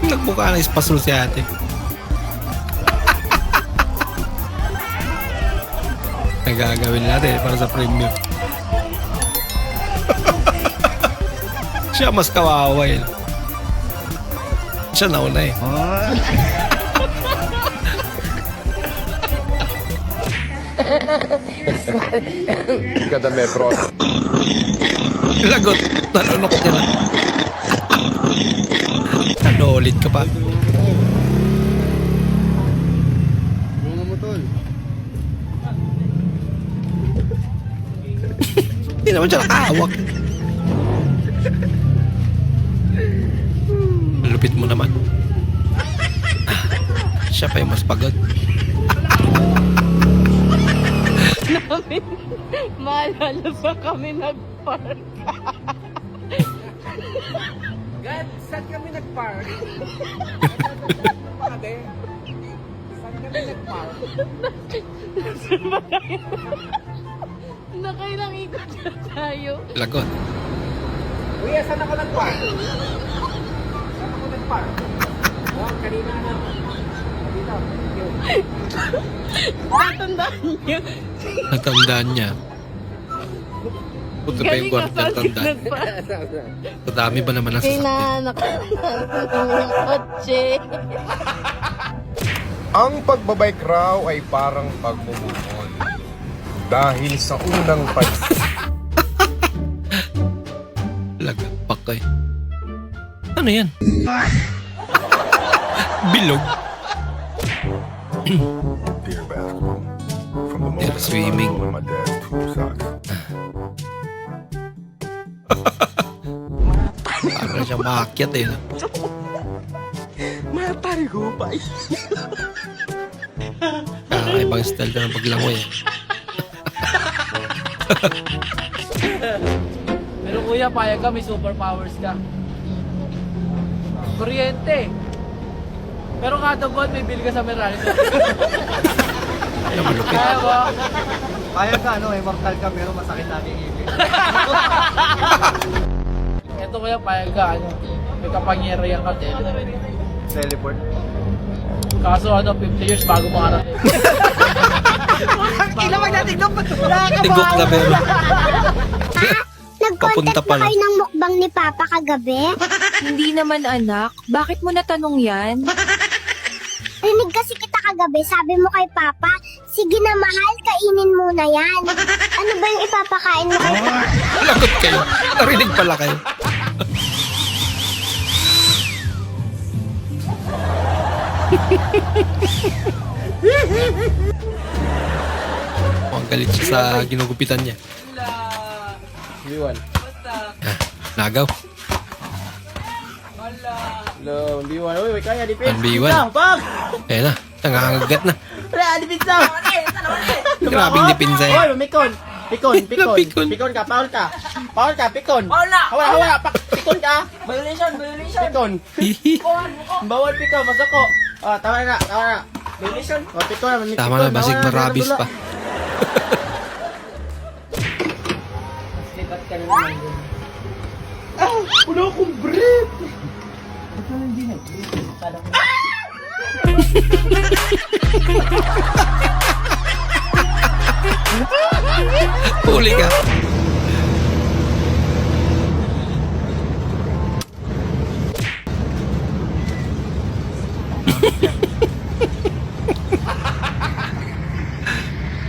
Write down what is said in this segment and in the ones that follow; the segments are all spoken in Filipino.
Nagmukha na espasol si ate. Nagagawin natin para sa premium. Siya mas kawawa yun. Siya nauna eh. Kada may bro. Lagot. Nanunok niya na. Ano ulit ka pa? Mga mo tol. Hindi naman siya nakahawak. Lupit mo naman. Siya pa yung mas pagod. Namin, maalala pa kami nag-park. God, saan kami nag-park? Pade, saan kami nag-park? Nakailang ikot na tayo. Lagot. Kuya, saan ako nag-park? Saan ako nag-park? Oh, kanina na. Dito. Natandaan niyo. Natandaan niya. Puto pa yung guard na tandaan. Kadami ba naman ang sasakyan? Kinanak ng kotse. Ang pagbabike raw ay parang pagmumukon. Dahil sa unang Lagapak eh. Ano yan? Bilog. Dear basketball. From the They're swimming. in my dad's poop socks. Parang siya maakyat eh. No? Ibang style ka ng paglangoy eh. Pero kuya, payag ka, may superpowers ka. Kuryente. Pero kada buwan, may bill ka sa Merali. Ano malupit? Kaya ba? Kaya ka, ano, immortal ka pero masakit lagi ang ibig. Ito kuya, payag ka, ano, may kapangyarihan ka, Teleport. Kaso ano, 50 years bago makarating. Ilamag natin ito. Tigok na pero. Papunta Nag-contact pa na lang. kayo ng mukbang ni Papa kagabi? Hindi naman anak. Bakit mo natanong yan? Rinig kasi kita kagabi, sabi mo kay Papa, sige na mahal, kainin muna yan. Ano ba yung ipapakain mo kay Lagot kayo. Narinig pala kayo. Mukhang galit siya sa ginugupitan niya. Liwan. Nagaw. Hello, Liwan. Uy, may kaya, dipin. Anbiwan. Pag! Kaya na. Nangangagat na. Wala, dipin sa! Grabing dipinsa eh. Oy, mikon! Pikon, pikon. Pikon. Pikon ka, paul ka. Paul ka, pikon. Paul na! Hawa, hawa, pikon ka. Violation, violation. Pikon. Hihi. Bawal pikon, masako. Ah, tawa na, tawa na. Violation. Oh, pikon, may Tama na, basig marabis pa. Slipat ka naman dun. Ah! Wala akong breath! Ba't na hindi nag-breath? Kala ko. Huli ka.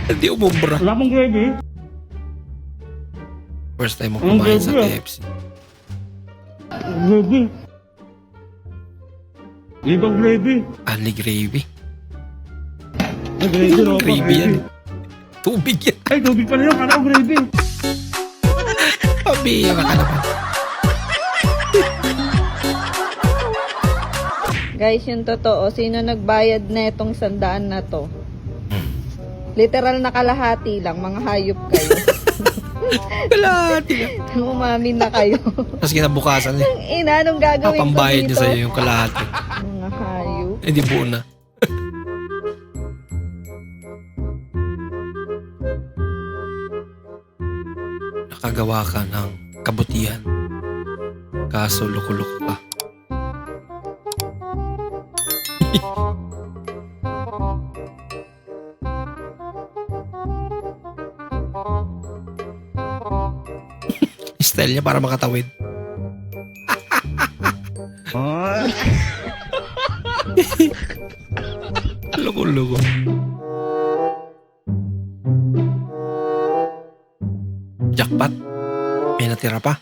Hindi umubra. Wala mong gravy. First time mo kumain sa KFC. Gravy. Ibang gravy. Only gravy. Gravy na Gravy yan. Tubig yan. Ay, tubig pala yun. Kala ko gravy. Pabira ka naman. Guys, yung totoo, sino nagbayad na itong 100 na to? Literal na kalahati lang, mga hayop kayo. Kalahati na. Umamin na kayo. Tapos kinabukasan eh. Ina, anong gagawin ko Pambayad niya dito? sa'yo yung kalahati. Mga hayop. Hindi buo na. nakagawa ka ng kabutihan. Kaso loko-loko ka. Style niya para makatawid. Loko-loko. Jackpot. May natira pa.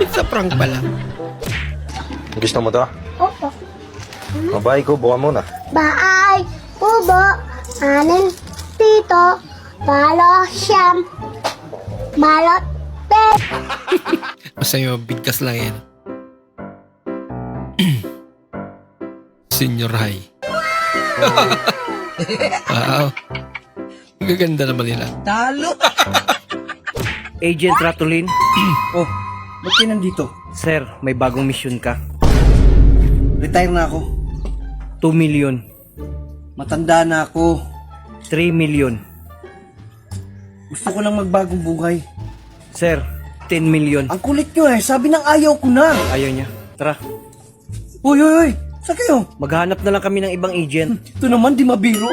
It's a prank pala. Gusto mo to? Opo. Mabay ko, buka muna. Baay, ubo, anin, tito, balo, siyam, balot, pet. Masaya, bigkas lang yan. Senior high. Wow. Ang gaganda naman nila. Agent Ratulin. Oh, ba't ka nandito? Sir, may bagong mission ka. Retire na ako. 2 million. Matanda na ako. 3 million. Gusto ko lang magbagong buhay. Sir, 10 million. Ang kulit nyo sabi ng ayaw ko na. Ayaw niya. Tara. Uy. Saan kayo? Maghanap na lang kami ng ibang agent. Ito naman, di mabiro.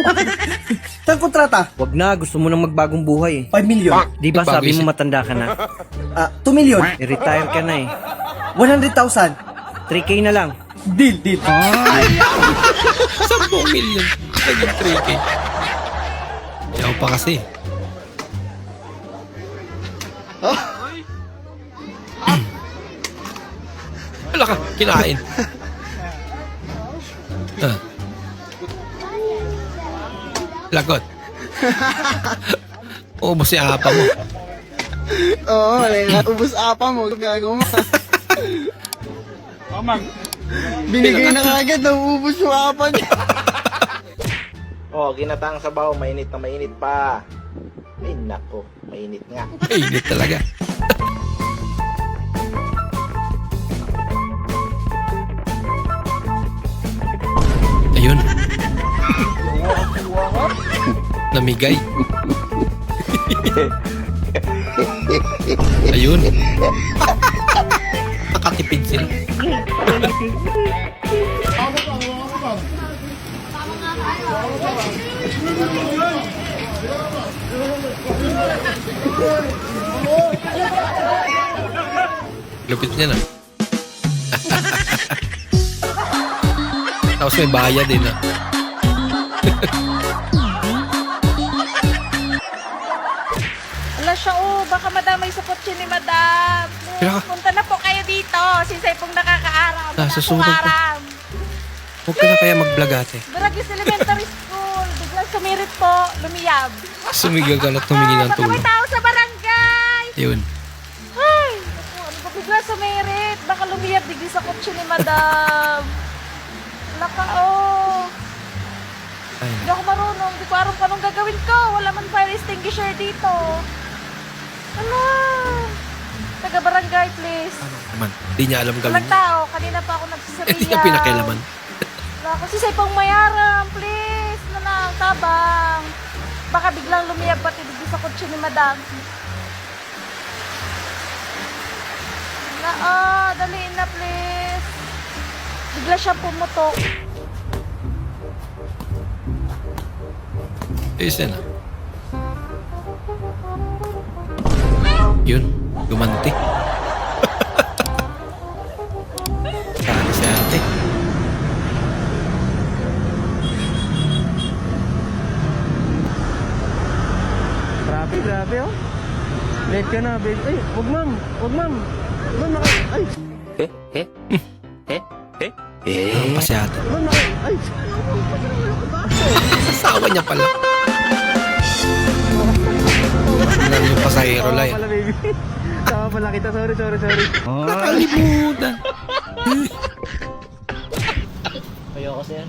Saan kontrata? Wag na, gusto mo nang magbagong buhay 5 million. Di ba sabi mo matanda ka na? 2 million. I-retire ka na 100,000. 3K na lang. Deal. 10 million. Naging 3K. Yaw pa kasi. Wala ka, kinain. Lagot. Ubus yung apa mo. Oo, ubus apa mo. Gago mo. Binigay na kagad, nauubos yung apa niya. Oh, ginatang sabaw, mainit na mainit pa. Ay, nako, mainit nga. Init talaga. Ayun. Namigay. Ayun. Nakatipid sila. Lupit niya na. Tapos may bayad din na. Ala siya, baka madamay sa kotse ni Madam. Kaya ka. Punta na po kayo dito. Sinsay pong nakakaaram. Nasusunod ka. Huwag ka na kaya mag-vlog ate. Baragis Elementary School. Biglang sumirit po, lumiyab. Sumigagal at humingi ng Baka may tulong. tao sa barangay. Ayun. Ay, ano ba bigla sumirit? Baka lumiyab digdi sa kotse ni Madam. Laka, Ay, Hindi ako marunong. Hindi ko alam kung anong gagawin ko. Wala man fire extinguisher dito. Ano? Taga-barangay, please. naman. Hindi niya alam gawin. Walang tao. Kanina pa ako nagsisariya. Hindi niya pinakialaman. Wala ako. Sisay pang mayaram, please. Nanang, tabang. Baka biglang lumiyab pati dito sa kotse ni Madam. Daliin na, please. Bigla siya pumutok. Ayos na. Yun, gumanti. Kali si ate. Grabe oh. Late ka na, babe. Ay, wag ma'am. Ma'am, ay. Ano pa si ate? Ma'am, ay. Asawa niya pala. Tingnan yung pasahero lang. Pala, baby. Tama pala kita. Sorry. Nakalimutan. Ayoko, sir.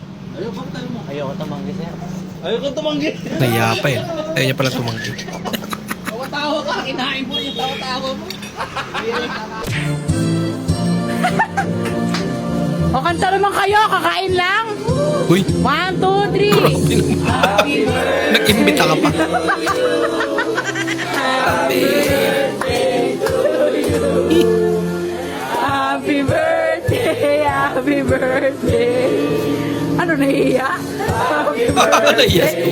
Ayoko tumanggi, sir. Ayoko tumanggi. Naiya pa eh. Ayaw niya pala tumanggi. O kanta naman kayo, kakain lang. Uy, 1, 2, 3. grabe naman. Nag-imbita ka pa. Happy birthday, happy birthday. Ano nahiya? Happy Ano yes ko?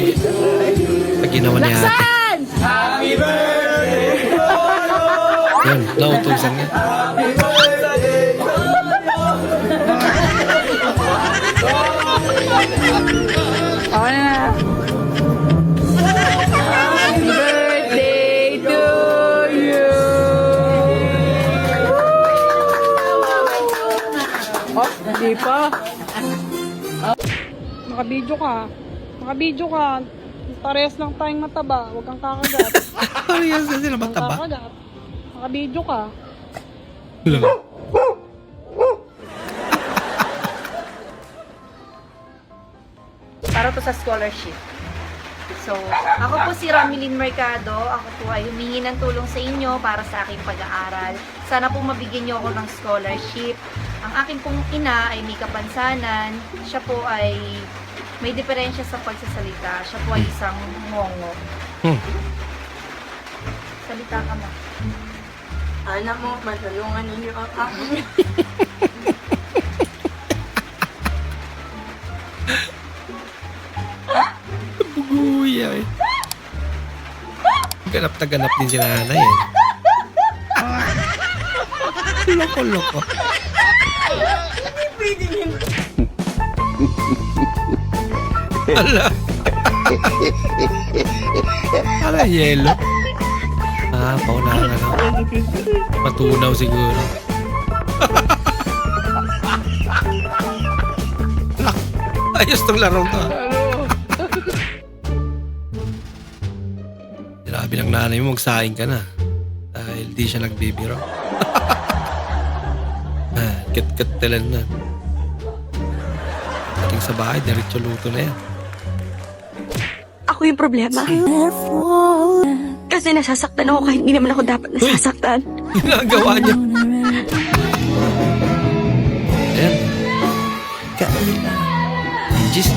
Pag ginawa niya ate. Laksan! Yun, nautusan niya. Okay na. Happy birthday to you. Oh, hindi pa. Makabidyo ka. Makabidyo ka. Parehas lang tayong mataba. Huwag kang kakagat. Parehas na sila mataba. Kakagat. Makabidyo ka. Wala. Para to sa scholarship. So, ako po si Ramilin Mercado. Ako po ay humingi ng tulong sa inyo para sa aking pag-aaral. Sana po mabigyan niyo ako ng scholarship. Ang akin pong ina ay may kapansanan. Siya po ay may diferensya sa pagsasalita. Siya po ay isang mongo. Salita ka na. Anak mo, matulungan ninyo ang aking. Buguya eh. Ganap na ganap din si nanay eh. Loko-loko. Ala. Ala, yelo. Paunahan na lang. Matunaw siguro. Ayos tong larong to. Sinabi ng nanay mo, magsaing ka na. Dahil di siya nagbibiro. Kat-katalan na. Dating sa bahay, diretso luto na yan. Ako yung problema. Kasi nasasaktan ako kahit hindi naman ako dapat nasasaktan. Ginagawa niya. Ayan. Gis.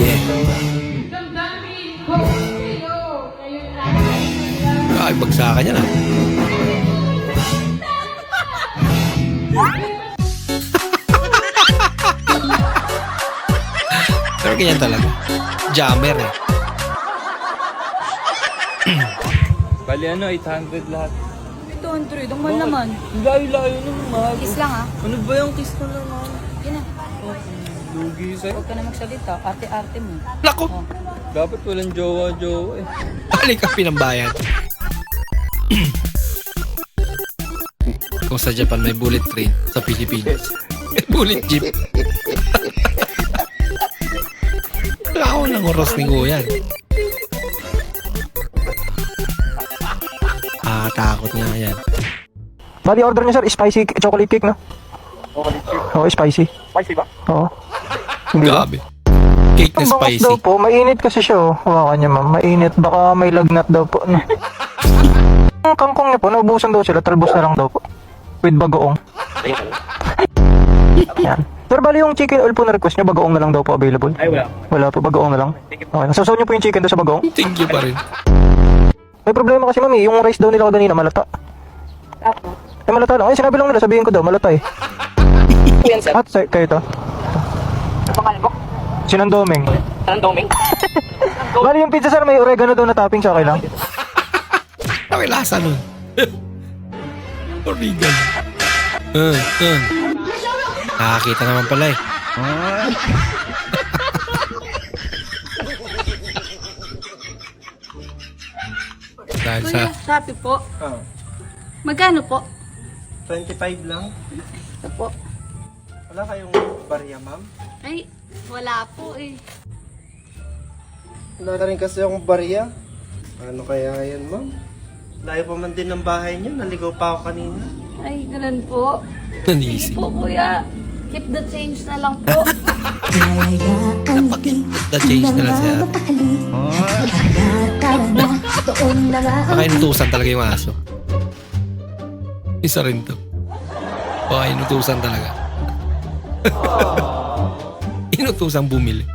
Yeah. Ay, bagsakan yan ah. Pero ganyan talaga. Jammer eh. Bali 800 lahat. 200, ang mahal naman. Layo-layo naman, mahal. Kiss lang ah. Ano ba yung kiss na lang, mahal? Yun na. Lugi sa'yo. Huwag ka na magsalita. Arte-arte mo. Lako! Dapat walang jowa-jowa eh. Balik ka pinambayan. Kung sa Japan may bullet train, sa Pilipinas may bullet jeep. Wala ako ng oras ni Kuya. Takot nga yan. Bali, order niyo sir, spicy chocolate cake, no? Oo, spicy. Spicy ba? Oo. Hindi ba? Grabe. Cake na Ang bangus spicy. daw po, mainit kasi siya, oh. Hawakan niya, ma'am. Mainit, baka may lagnat daw po. No? Ang kangkong niya po, naubusan daw sila, talbos na lang daw po. With bagoong. Yan. Sir, bali yung chicken oil po na request niyo, bagoong na lang daw po available. Ay, wala. Wala po, bagoong na lang. Okay, nasasaw niyo po yung chicken doon sa bagoong. Thank you pa rin. May problema kasi, mami, yung rice daw nila kanina, malata. Ako. Eh, malata lang. Eh, sinabi lang nila, sabihin ko daw, malata eh. At, sir, kayo to. Sinandoming. Sinandoming? Bali yung pizza, sir, may oregano daw na topping, sa okay lang. Ano may lasa nun? Oregon. Nakakita naman pala eh. Dahil sa... Kuya, Shopee po. Ah. Magkano po? 25 lang. Ito po. Wala kayong barya, ma'am? Ay, wala po eh. Wala na rin kasi akong barya. Ano kaya yan, ma'am? Layo pa man din ng bahay niyo. Naligaw pa ako kanina. Ay, ganun po. Nanisip. Po, kuya. Keep the change na lang po. The change na lang siya. Baka inutusan talaga yung aso. Isa rin to. Baka inutusan talaga. Inutusan bumili.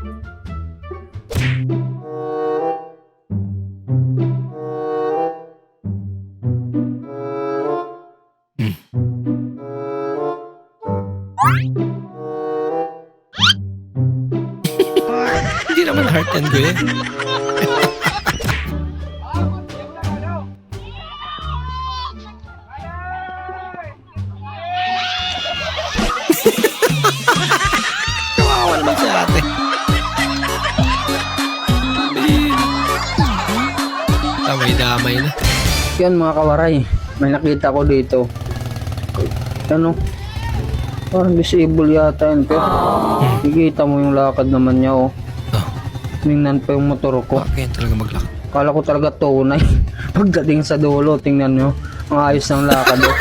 Hindi naman heart and go eh. Kawawa naman si ate. Damay-damay na. Yan mga kawaray, may nakita ko dito. Ano? Parang disable yata yun. Pero nakikita mo yung lakad naman niya oh. Tingnan pa yung motor ko. Bakit talaga maglakad? Kala ko talaga tunay. Pagdating sa dulo, tingnan nyo. Ang ayos ng lakad oh.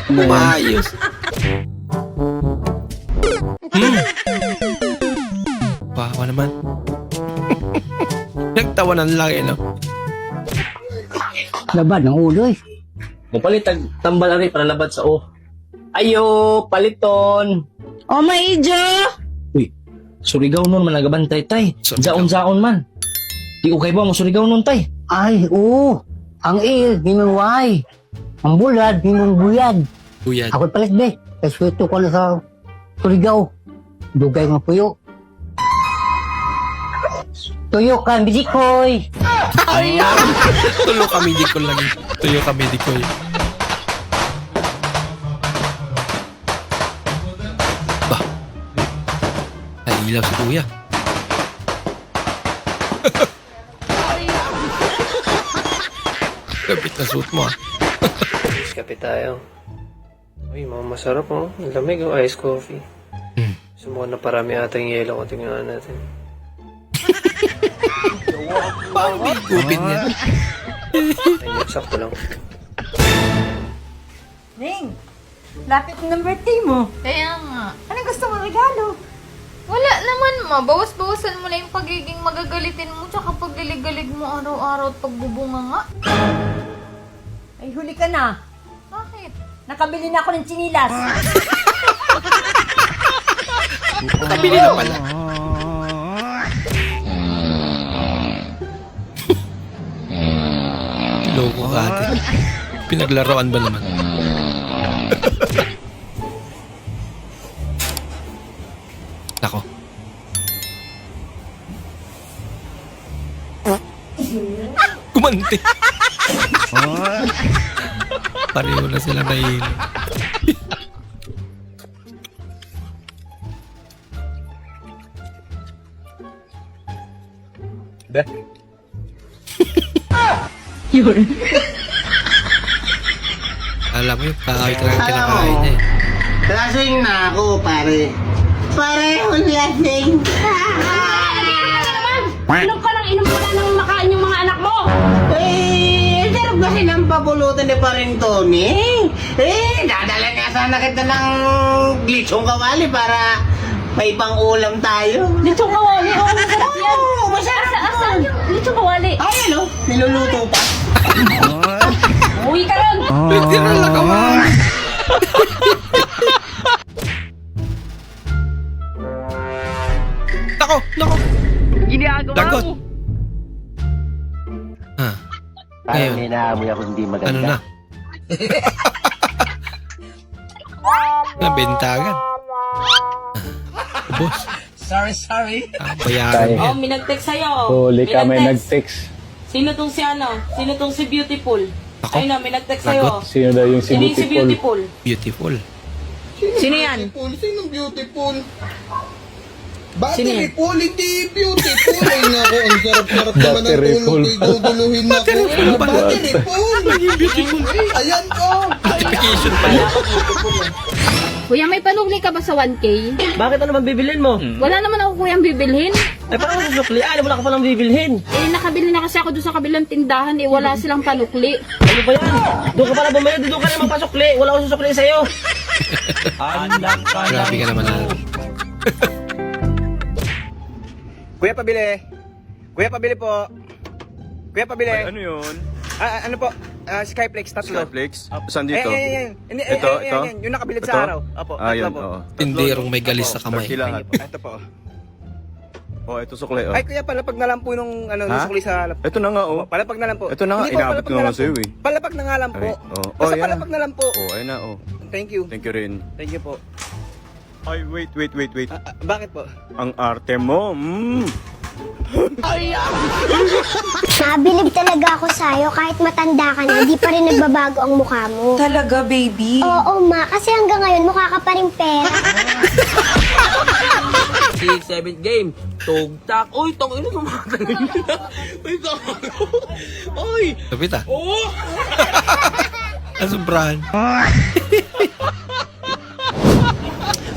Maayos. Bawa naman. Nagtawanan lang eh, no? Laban ng ulo eh. Mupalit tambal ari para labat sa o. Ayo, paliton. Oh, maijo! Uy, surigaw nun man nagabantay tay. Surigaw. Jaon-jaon man. Di ko kay ba mo surigaw nun tay. Ay, oo. Ang il, ginuway. Ang bulad, ginubuyad. Buyad. Ako palit be. Kaswito ko na sa Turigaw. Dugay nga puyo. Tuyo ka, bijikoy. Tuyo kami di ko lagi. Tuyo kami di ko. Bah. Ay, ilaw si kuya. Kapit na suit mo ah. Kape tayo. Uy, mga masarap oh. Ang lamig oh, ice coffee. Sumuha na parami ata yung yelo ko. Tingnan natin. Gupit niya. Ayun, sakto lang. Ning, lapit ng birthday mo. Kaya nga. Anong gusto mo regalo? Wala naman ma. Bawas-bawasan mo na yung pagiging magagalitin mo tsaka paglilig-galig mo araw-araw at pagbubunga nga. Ay, huli ka na. Bakit? Nakabili na ako ng chinilas. Nakabili na pala. Loko ka ate. Pinaglaruan ba naman? Nako. Kumante. Pareho na sila nahihilo. Be? Yun. Alam mo yung kahoy talaga kinakain niya eh. Lasing na ako, pare. Pareho lasing. Inom ka lang, inom ka lang nang makain yung mga anak mo. Eh, sarap kasi ng papulutan ni paring Tony. Eh, dadala nga sana kita ng glitsong kawali para may pang-ulam tayo. Litsong kawali, oh, masarap yan. Oo, masarap Saan yun. yung litsong kawali? Ay, ano? Niluluto pa. Uwi ka ron. Tinala ka man. Nako, nako. Dagot. Ah. Ngayon, may naamoy ako hindi maganda. ano na? Nabenta agad. Boss. Sorry. Bayaran mo Oh, yan. may nag-text sa'yo. Huli ka, may nag-text. nag-text. Sino tong si ano? Sino tong si Beautiful? Ako? Ayun na, may nag-text sa'yo. Lagot. Sino daw yung si Sino yung si Beautiful? Beautiful? Beautiful. Sino yan? Sinong beautiful? Sino Battery yan? full, hindi beautiful. Ay nako, ang sarap-sarap naman ang Battery tulog full. ko. Iduduluhin ako. Battery full. Beautiful. Ayan ko. Notification pala. Kuya, may panugli ka ba sa 1K? Bakit ano man bibilhin mo? Wala naman ako kuyang bibilhin. Ay parang susukli. Ay, wala ka palang bibilhin. Eh, nakabili na kasi ako doon sa kabilang tindahan eh. Wala silang panukli. Ano ba yan? Doon ka pala bumili, doon ka naman pasukli. Wala akong susukli sa'yo. Grabe ka naman na. Kuya, pabili. Kuya, pabili po. Kuya, pabili. Ano yun? Ano po? Skyflex, tatlo. Skyflex? Saan dito? Ito. Yung nakabilid sa araw. Opo, tatlo Ayun, po. oo. Tinderong may galis sa kamay. 30 lahat. Ito po. Oh, ito sukle, oh. Ay, kuya, palapag na lang po nung sukli sa... Ito na nga, oh. Palapag na lang po. Ito na nga, Hindi po, inabot palapag ko na naman lang sa'yo, po. eh. Palapag na nga lang po. Oh, Basta yan. palapag na lang po. Oh, ayun na, oh. Thank you. Thank you rin. Thank you po. Ay, wait. Bakit po? Ang arte mo, Nabilib talaga ako sa'yo kahit matanda ka na, di pa rin nagbabago ang mukha mo. Talaga, baby? Oo, ma. Kasi hanggang ngayon, mukha ka pa rin pera. 6-7 game. Tugtak. Uy, tangin na tumatangin na. Uy, gago. Uy. Lapit ah. Oh! Nasubrahan.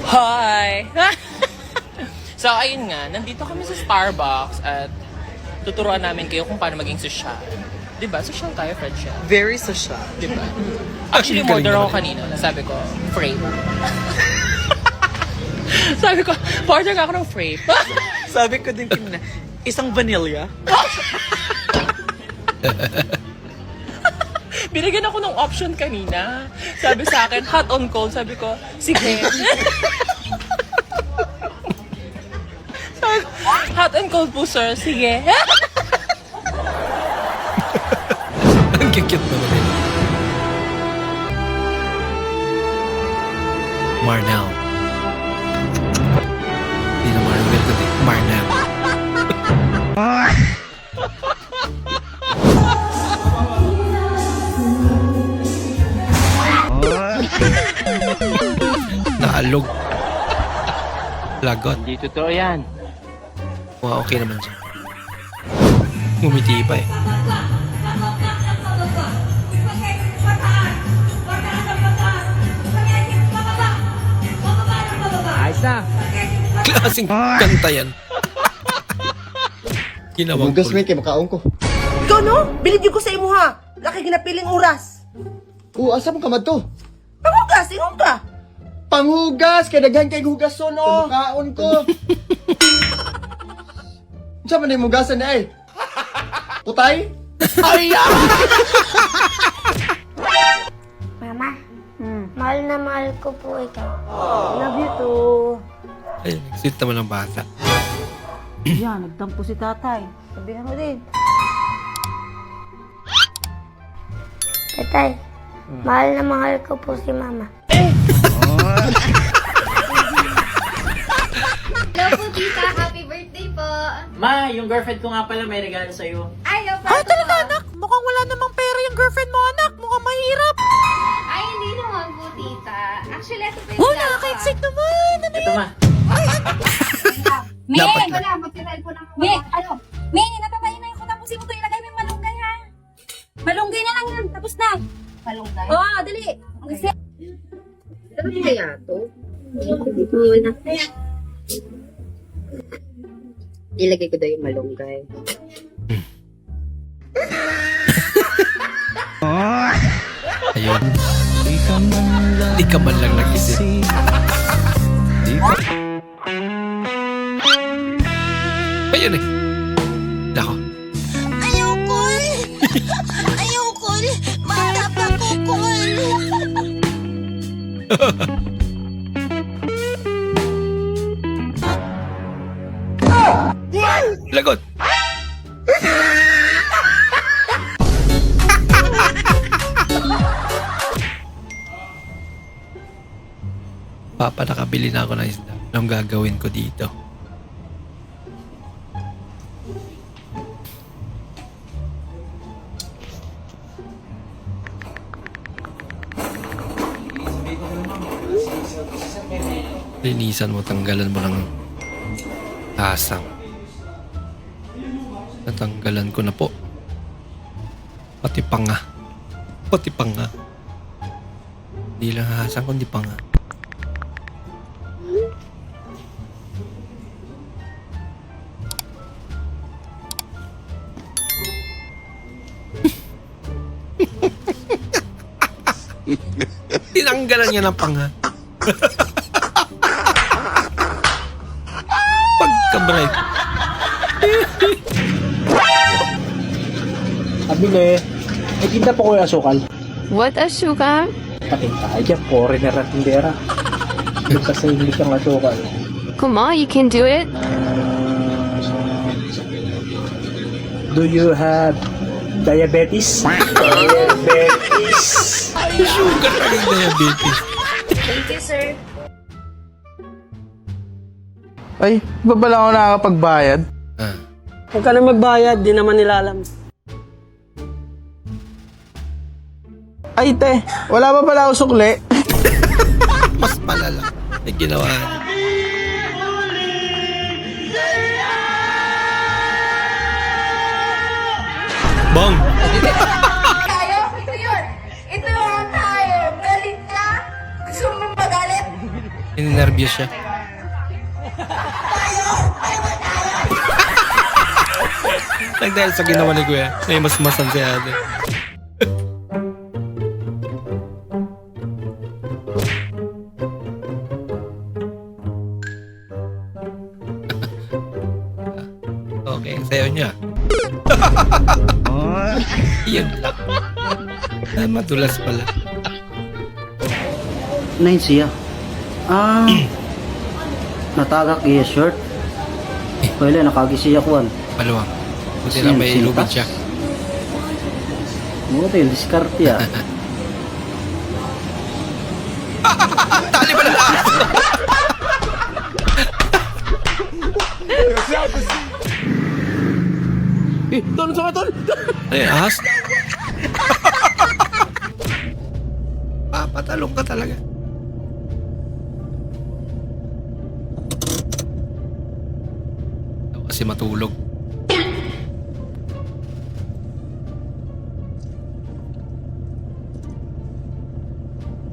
Hi! So, ayun nga, nandito kami sa Starbucks at tuturuan namin kayo kung paano maging sosyal. Diba? Sosyal tayo, friendship. Very social. Diba? Actually, Galing order ako naman. kanina. Sabi ko, frappe. Sabi ko, order ka ako ng frappe. Sabi ko din kanina, isang vanilla. Binigyan ako ng option kanina. Sabi sa akin, hot on cold. Sabi ko, sige. Sabi ko, hot and cold po, sir. Sige. Ang cute naman yun. Marnel. Hindi na Marvel kundi Marnel. Naalog. Lagot. Hindi totoo yan. Wow, okay naman siya. Ngumiti pa eh. Ayos na. Klaseng kanta yan. Ginawang Hugas cool. may kay makaon ko. Ikaw no? Bilib ko sa imo ha. Laki ginapiling oras. Asa mo kamad to? Panghugas, ingon ka. Panghugas! Kaya daghan kay hugas so no! Makaon ko! Saan man yung hugasan na eh? Putay? Mama, mahal na mahal ko po ikaw. Love you too. Ay, sweet naman ng bata. Yan, nagtampo si tatay. Sabihan mo din. Tatay, mahal na mahal ko po si Mama. Hello po, tita. Happy birthday po. Ma, yung girlfriend ko nga pala may regalo sa'yo. Ayaw pa. Ay, talaga, anak. Mukhang wala namang pera yung girlfriend mo, anak. Mukhang mahirap. Ay, hindi naman po, tita. Actually, ito po yung Oh, nakaka-excite naman. Ito, ma. Dapat wala. Magka-cellphone ako. Ano? May, natatayin na yung tapusin mo to. Ilagay mo yung malunggay ha. Malunggay na lang yan. Tapos na. Malunggay. Oo, dali. Ano kaya to? Dito muna. Ilagay ko daw yung malunggay. Ayun. Di ka man lang nag-isip. Ayun eh. Nako. Ayokol! Ayokol! Bata pa ko, Kol! Lagot. Papa, nakabili na ako ng isda. Anong gagawin ko dito? Linisan mo, tanggalan mo ng asang. Natanggalan ko na po. Pati panga. Pati panga. Hindi lang asang, kundi panga. Tinanggalan niya ng panga. Pagka-bright. Abile, may tinda po ko yung asukal. What asukal? Patinta ay dyan, foreigner at tindera. Doon sa English ang asukal. Come on, you can do it. Do you have diabetes? Diabetes. Sugar ang diabetes. Thank you, sir. Ay, ba pala ako nakakapagbayad? Huwag ka na magbayad, di naman nila alam. Ay, te, wala pa pala ako sukli. Mas palala. May ginawa niya. Bong! Tayo? Ito yun. Ito yung tayo. Galit ka? Gusto mo magalit? Ninervyos siya. Dahil sa ginawa ni Kuya, may masmasan si ate. Okay, sayo niya. Yun lang. Ah, madulas pala. Nice siya. Natagak iya shirt. Wala, nakagisiya ko. Maluwang. Buti lang may lubid siya. Buti, diskarte ah. Tali ba na? Tol, sama tol! Ay, ahas. Papatalong ka talaga. Daw kasi matulog.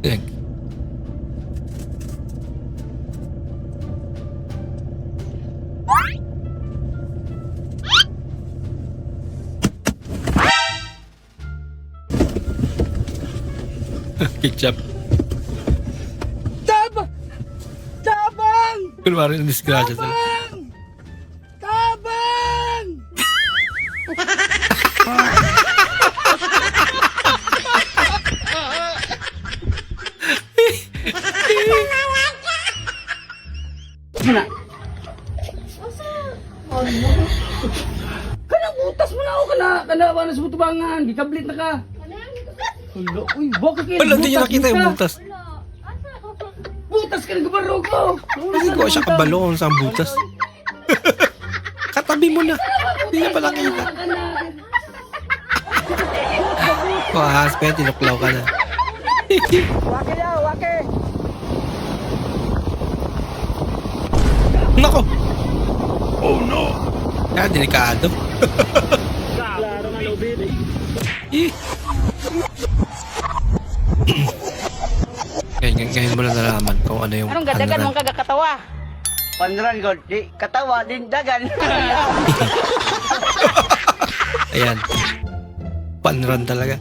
Yan. Ketchup. Tabang! Tabang! Kunwari yung disgrasya sila. Tabang! Mana? Kanang utas mo na ako kana wala sa butubangan, gikablit na ka. Ulo, uy, bakit kayo? Wala, hindi niya nakita yung butas. Butas ka ng gabarog mo. Kasi ko siya kabalo kung saan butas. Katabi mo na. Hindi niya pala kita. O, ahas pa yan, tinuklaw ka na. Wake ya, wake. Nako! Oh no! Kaya delikado. Klaro nga lubid eh. Ngayon mo lang nalaman kung ano yung Anong gadagan mong kagakatawa? Panran ko, di katawa din dagan. Ayan. Panran talaga.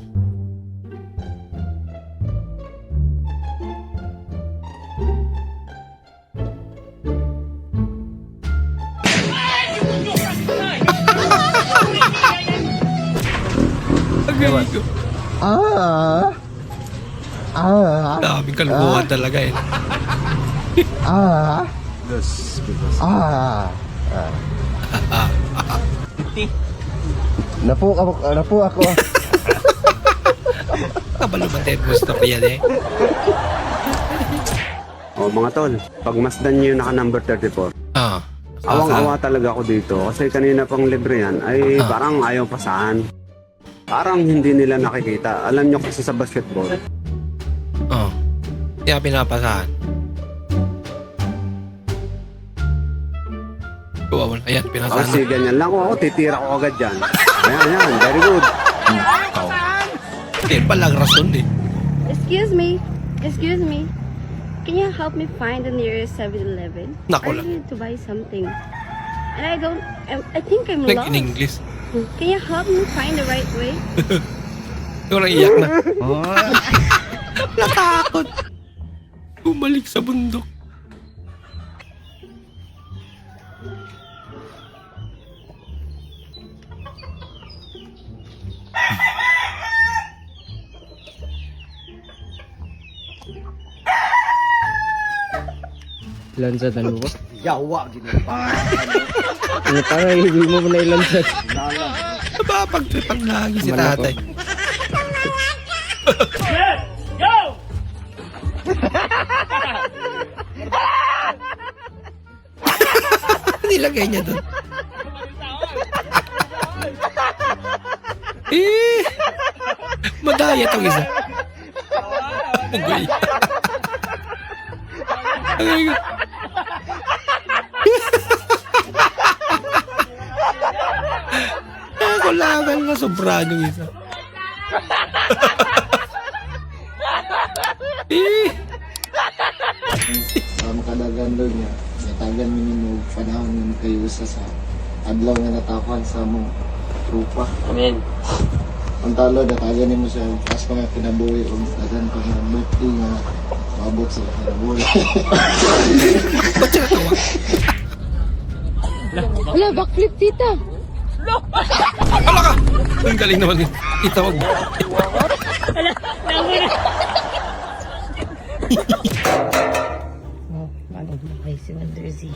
Daming kalbuhan talaga eh. Napo ako. Kabalo ba tayo gusto ko yan eh? Oh, mga tol, pagmasdan niyo yung naka-number 34. Ah. Awang-awa talaga ako dito kasi kanina pang libre yan ay parang ayaw pasahan. Parang hindi nila nakikita. Alam nyo kasi sa basketball. Oh. Kaya pinapasahan. Kawawa na. Ayan, pinasahan Kasi na. ganyan lang ako, titira ko agad dyan. Ayan, very good. Hindi palang rason eh. Excuse me. Can you help me find the nearest 7-Eleven? Nako I lang. need to buy something. And I think I'm Like lost. in English. Can you help me find the right way? Yung naiyak na. Natakot. Bumalik sa bundok. Lansad ano ba? Yawa, gini. Ano parang hindi mo na ilansad. Napapagtripang lagi si tatay. Nilagay niya doon. Madaya tong isa. Agay. Agay. Kulangan na sobrang yung isa. Ang kadagan doon niya, natagan minimum panahon ng kayo sa adlaw nga natakuan sa mong trupa. Amen. Ang talo, natagan mo sa taas pa nga kinabuhi o natagan pa nga birthday nga mabot sa kinabuhi. Ba't siya natawa? Wala, backflip, tita. Ala ka! Ang galing naman yun. Itawag mo. Bagong buhay si Wonder Z.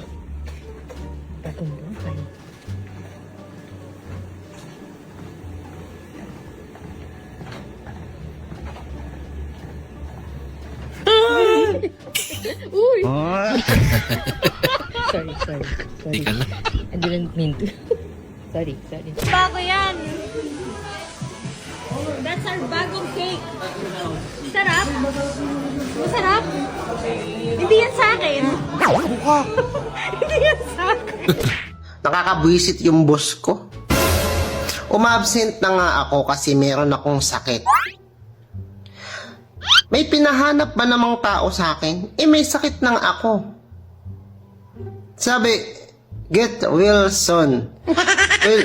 Bagong buhay. Uy! Sorry. Tika lang. I didn't mean to. Sorry. Bago yan! That's our bagong cake. Sarap? Masarap? Hindi yan sa akin. Hindi yan sa akin. Nakakabwisit yung boss ko. Umabsent na nga ako kasi meron akong sakit. May pinahanap ba namang tao sa akin? May sakit na nga ako. Sabi, get Wilson. Well,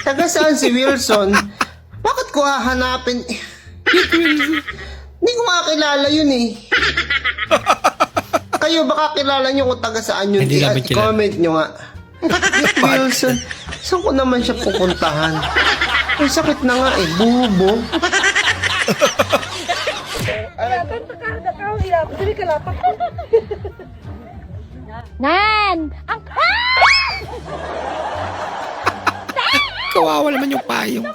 taga saan si Wilson? Bakit ko hahanapin? Hindi ko makakilala yun eh. Kayo baka kilala nyo kung taga saan yun? Hindi namin kilala. Comment nyo nga. Wilson, saan ko naman siya pupuntahan? Ang sakit na nga eh, bubo. Nan! Ang... Kawawa naman yung payong.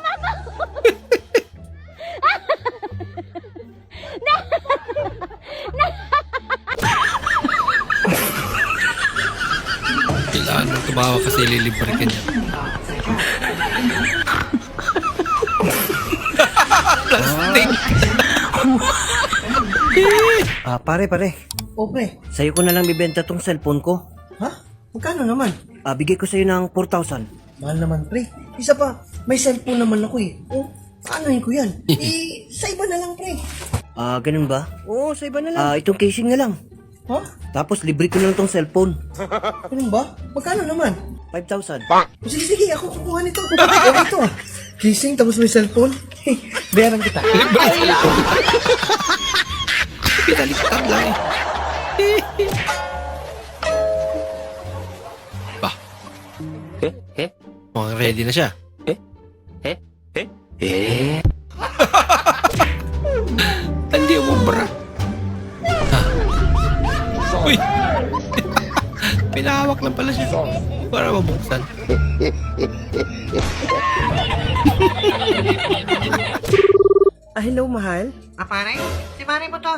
Kailangan mo tumawa kasi lilibre ka niya. Plastic! Pare. O pre, Sa'yo ko na lang bibenta tong cellphone ko. ha? Magkano naman? Bigay ko sa'yo ng 4,000. Mahal naman pre. Isa pa, may cellphone naman ako eh. Oh, paanoin ko yan? Sa iba na lang pre. Ganun ba? Oo, sa iba na lang. Itong casing na lang. Ha? Tapos libre ko na lang tong cellphone. Ganun ba? Magkano naman? 5,000. Sige, ako kukuha nito. Ito ah. Kissing, tapos may cellphone. Bayaran kita. Pinaliktad lang eh. Ba? Mukhang ready na siya. Hindi umubra. Uy! Pinahawak lang pala siya. Para mabuksan. Hello, mahal? Pare? Si Mare mo to.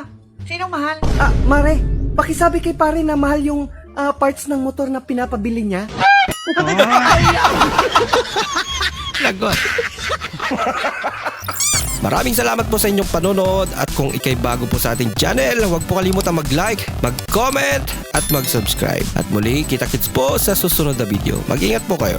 Sinong mahal? Mare, pakisabi kay pare na mahal yung parts ng motor na pinapabili niya. Lagot. Maraming salamat po sa inyong panonood at kung ikay bago po sa ating channel, huwag po kalimutan mag-like, mag-comment at mag-subscribe. At muli, kita-kits po sa susunod na video. Mag-ingat po kayo.